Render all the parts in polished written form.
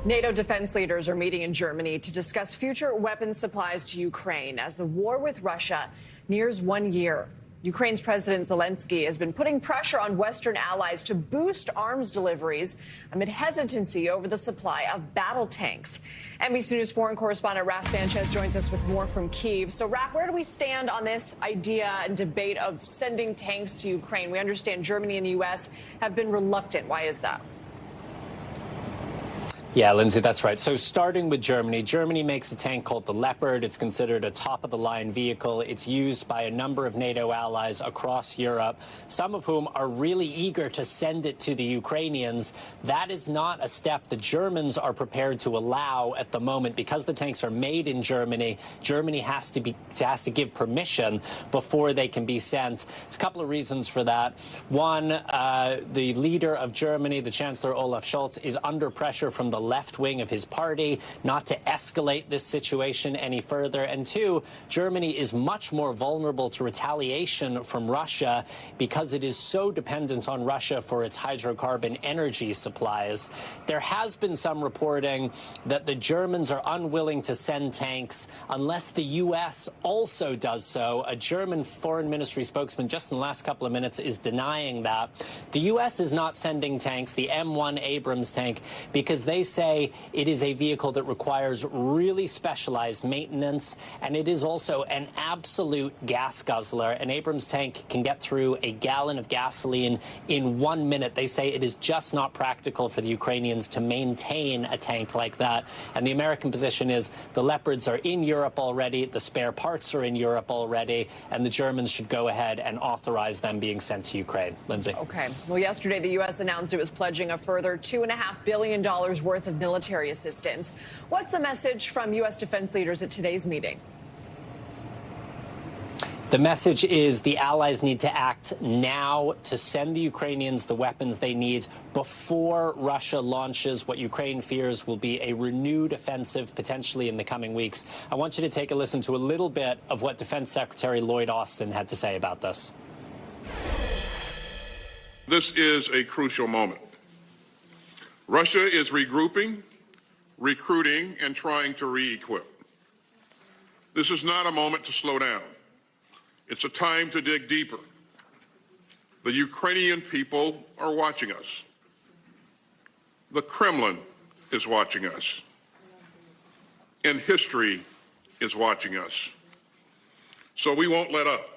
NATO defense leaders are meeting in Germany to discuss future weapons supplies to Ukraine as the war with Russia nears 1 year. Ukraine's President Zelensky has been putting pressure on Western allies to boost arms deliveries amid hesitancy over the supply of battle tanks. NBC News foreign correspondent Raf Sanchez joins us with more from Kyiv. So, Raf, where do we stand on this idea and debate of sending tanks to Ukraine? We understand Germany and the U.S. have been reluctant. Why is that? Yeah, Lindsay, that's right. So starting with Germany, Germany makes a tank called the Leopard. It's considered a top-of-the-line vehicle. It's used by a number of NATO allies across Europe, some of whom are really eager to send it to the Ukrainians. That is not a step the Germans are prepared to allow at the moment. Because the tanks are made in Germany, Germany has to give permission before they can be sent. There's a couple of reasons for that. One, the leader of Germany, the Chancellor Olaf Scholz, is under pressure from the left wing of his party not to escalate this situation any further. And two, Germany is much more vulnerable to retaliation from Russia because it is so dependent on Russia for its hydrocarbon energy supplies. There has been some reporting that the Germans are unwilling to send tanks unless the U.S. also does so. A German foreign ministry spokesman just in the last couple of minutes is denying that. The U.S. is not sending tanks, the M1 Abrams tank, because they say it is a vehicle that requires really specialized maintenance, and it is also an absolute gas guzzler. An Abrams tank can get through a gallon of gasoline in 1 minute. They say it is just not practical for the Ukrainians to maintain a tank like that. And the American position is the Leopards are in Europe already, the spare parts are in Europe already, and the Germans should go ahead and authorize them being sent to Ukraine. Lindsay. Okay. Well, yesterday the U.S. announced it was pledging a further $2.5 billion worth of military assistance. What's the message from U.S. defense leaders at today's meeting? The message is the allies need to act now to send the Ukrainians the weapons they need before Russia launches what Ukraine fears will be a renewed offensive potentially in the coming weeks. I want you to take a listen to a little bit of what Defense Secretary Lloyd Austin had to say about this. This is a crucial moment. Russia is regrouping, recruiting, and trying to re-equip. This is not a moment to slow down. It's a time to dig deeper. The Ukrainian people are watching us. The Kremlin is watching us. And history is watching us. So we won't let up.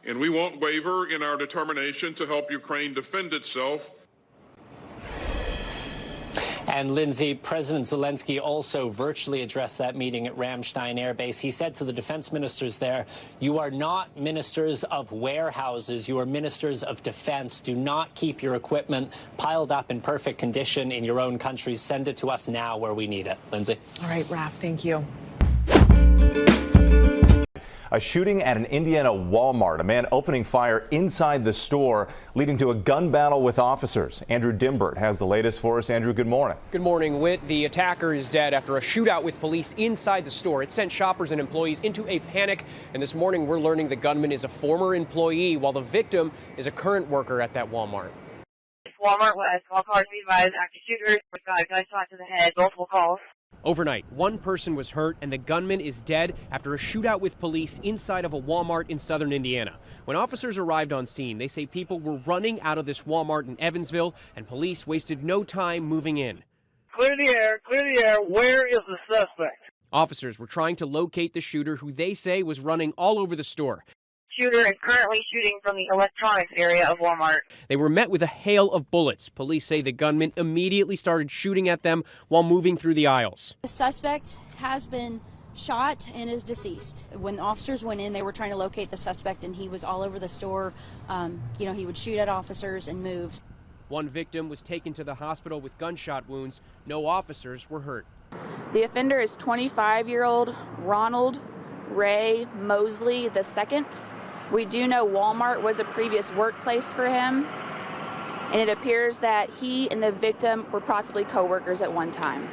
And we won't waver in our determination to help Ukraine defend itself. And Lindsay, President Zelensky also virtually addressed that meeting at Ramstein Air Base. He said to the defense ministers there, "You are not ministers of warehouses. You are ministers of defense. Do not keep your equipment piled up in perfect condition in your own countries. Send it to us now where we need it." Lindsay. All right, Raf, thank you. A shooting at an Indiana Walmart, a man opening fire inside the store, leading to a gun battle with officers. Andrew Dimbert has the latest for us. Andrew, good morning. Good morning, Whit. The attacker is dead after a shootout with police inside the store. It sent shoppers and employees into a panic. And this morning, we're learning the gunman is a former employee, while the victim is a current worker at that Walmart. Walmart was all cars be advised, active shooters, got a gunshot to the head, multiple calls. Overnight, one person was hurt and the gunman is dead after a shootout with police inside of a Walmart in southern Indiana. When officers arrived on scene, they say people were running out of this Walmart in Evansville and police wasted no time moving in. Clear the air, clear the air. Where is the suspect? Officers were trying to locate the shooter, who they say was running all over the store. Shooter is currently shooting from the electronics area of Walmart. They were met with a hail of bullets. Police say the gunman immediately started shooting at them while moving through the aisles. The suspect has been shot and is deceased. When officers went in, they were trying to locate the suspect, and he was all over the store. He would shoot at officers and move. One victim was taken to the hospital with gunshot wounds. No officers were hurt. The offender is 25-year-old Ronald Ray Mosley II. We do know Walmart was a previous workplace for him, and it appears that he and the victim were possibly co-workers at one time.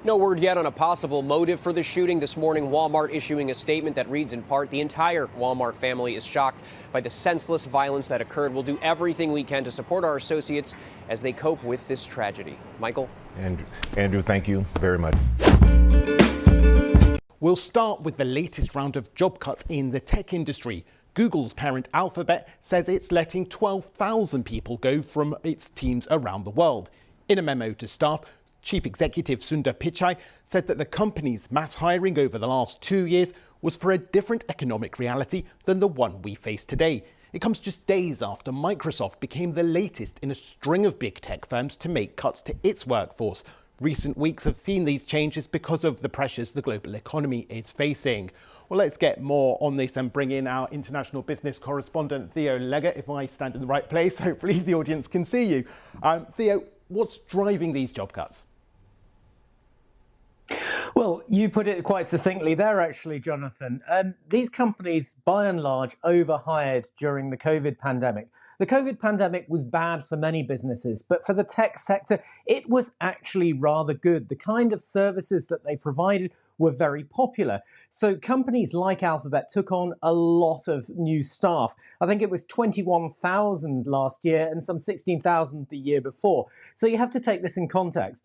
No word yet on a possible motive for the shooting. This morning, Walmart issuing a statement that reads in part, the entire Walmart family is shocked by the senseless violence that occurred. We'll do everything we can to support our associates as they cope with this tragedy. Michael? Andrew, thank you very much. We'll start with the latest round of job cuts in the tech industry. Google's parent Alphabet says it's letting 12,000 people go from its teams around the world. In a memo to staff, Chief Executive Sundar Pichai said that the company's mass hiring over the last 2 years was for a different economic reality than the one we face today. It comes just days after Microsoft became the latest in a string of big tech firms to make cuts to its workforce. Recent weeks have seen these changes because of the pressures the global economy is facing. Well, let's get more on this and bring in our international business correspondent, Theo Leggett. If I stand in the right place, hopefully the audience can see you. Theo, what's driving these job cuts? Well, you put it quite succinctly there, actually, Jonathan. These companies, by and large, overhired during the COVID pandemic. The COVID pandemic was bad for many businesses, but for the tech sector, it was actually rather good. The kind of services that they provided were very popular. So companies like Alphabet took on a lot of new staff. I think it was 21,000 last year and some 16,000 the year before. So you have to take this in context.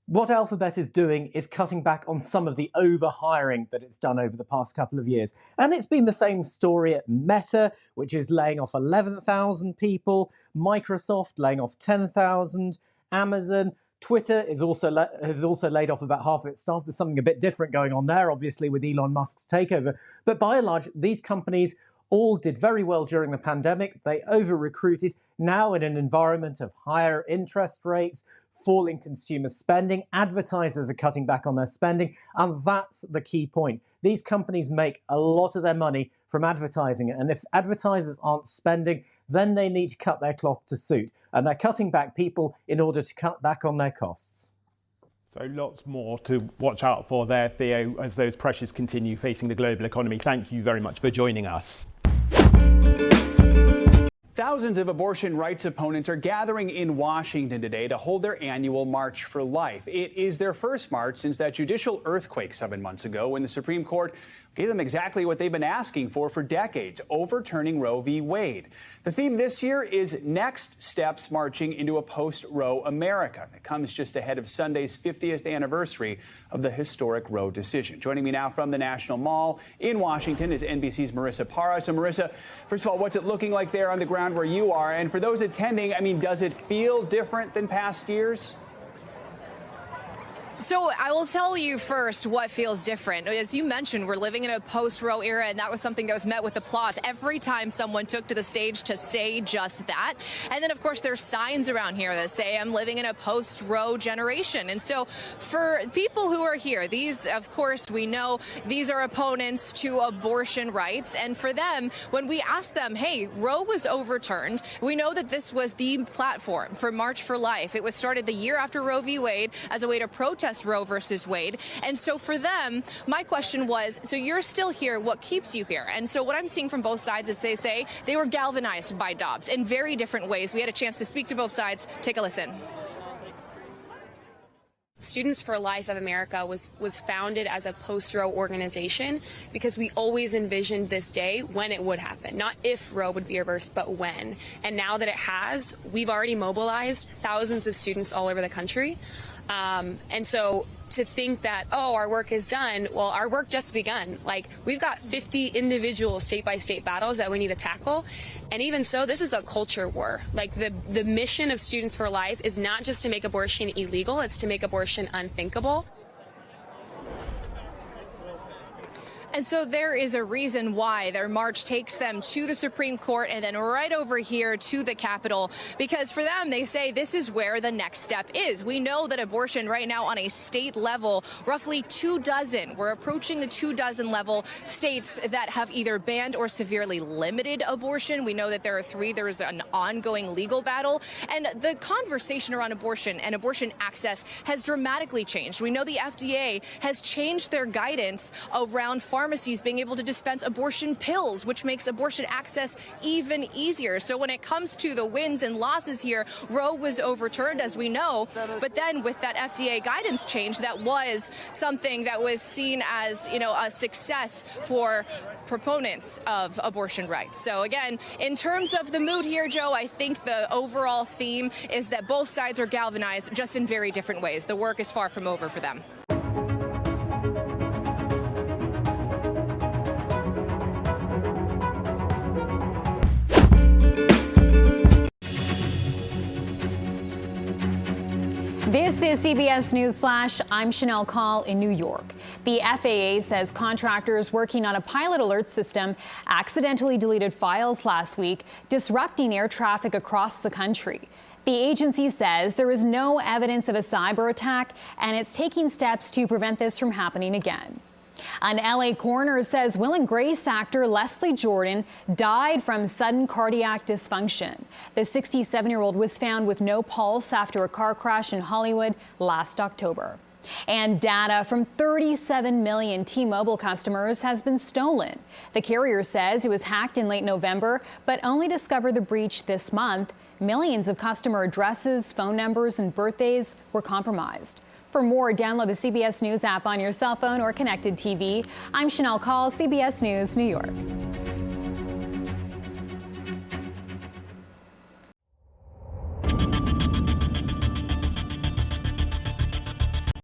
What Alphabet is doing is cutting back on some of the overhiring that it's done over the past couple of years. And it's been the same story at Meta, which is laying off 11,000 people, Microsoft laying off 10,000, Amazon, Twitter has also laid off about half of its staff. There's something a bit different going on there, obviously, with Elon Musk's takeover. But by and large, these companies all did very well during the pandemic. They over-recruited. Now in an environment of higher interest rates, falling consumer spending, advertisers are cutting back on their spending, and that's the key point. These companies make a lot of their money from advertising, and if advertisers aren't spending, then they need to cut their cloth to suit, and they're cutting back people in order to cut back on their costs. So lots more to watch out for there, Theo, as those pressures continue facing the global economy. Thank you very much for joining us. Thousands of abortion rights opponents are gathering in Washington today to hold their annual March for Life. It is their first march since that judicial earthquake 7 months ago when the Supreme Court gave them exactly what they've been asking for decades, overturning Roe v. Wade. The theme this year is Next Steps Marching into a Post-Roe America. It comes just ahead of Sunday's 50th anniversary of the historic Roe decision. Joining me now from the National Mall in Washington is NBC's Marissa Parra. So, Marissa, first of all, what's it looking like there on the ground where you are? And for those attending, I mean, does it feel different than past years? So I will tell you first what feels different. As you mentioned, we're living in a post-Roe era, and that was something that was met with applause every time someone took to the stage to say just that. And then, of course, there's signs around here that say, I'm living in a post-Roe generation. And so for people who are here, these, of course, we know these are opponents to abortion rights. And for them, when we ask them, hey, Roe was overturned, we know that this was the platform for March for Life. It was started the year after Roe v. Wade as a way to protest Roe versus Wade. And so for them, my question was, so you're still here, what keeps you here? And so what I'm seeing from both sides is they say they were galvanized by Dobbs in very different ways. We had a chance to speak to both sides. Take a listen. Students for Life of America was founded as a post-Roe organization because we always envisioned this day when it would happen. Not if Roe would be reversed, but when. And now that it has, we've already mobilized thousands of students all over the country. And so to think that, oh, our work is done, well, our work just begun. Like, we've got 50 individual state-by-state battles that we need to tackle. And even so, this is a culture war. Like, the mission of Students for Life is not just to make abortion illegal, it's to make abortion unthinkable. And so there is a reason why their march takes them to the Supreme Court and then right over here to the Capitol, because for them, they say this is where the next step is. We know that abortion right now on a state level, roughly 24, we're approaching the 24 level states that have either banned or severely limited abortion. We know that there are 3. There's an ongoing legal battle. And the conversation around abortion and abortion access has dramatically changed. We know the FDA has changed their guidance around pharmacy pharmacies being able to dispense abortion pills, which makes abortion access even easier. So when it comes to the wins and losses here, Roe was overturned, as we know. But then with that FDA guidance change, that was something that was seen as, a success for proponents of abortion rights. So again, in terms of the mood here, Joe, I think the overall theme is that both sides are galvanized, just in very different ways. The work is far from over for them. This is CBS News Flash. I'm Chanel Call in New York. The FAA says contractors working on a pilot alert system accidentally deleted files last week, disrupting air traffic across the country. The agency says there is no evidence of a cyber attack, and it's taking steps to prevent this from happening again. An LA coroner says Will and Grace actor Lesliejordan died from sudden cardiac dysfunction. The 67-year-old was found with no pulse after a car crash in Hollywood last October. And data from 37 million T-Mobile customers has been stolen. The carrier says it was hacked in late November, but only discovered the breach this month. Millions of customer addresses, phone numbers, and birthdays were compromised. For more, download the CBS News app on your cell phone or connected TV. I'm Chanel Call, CBS News, New York.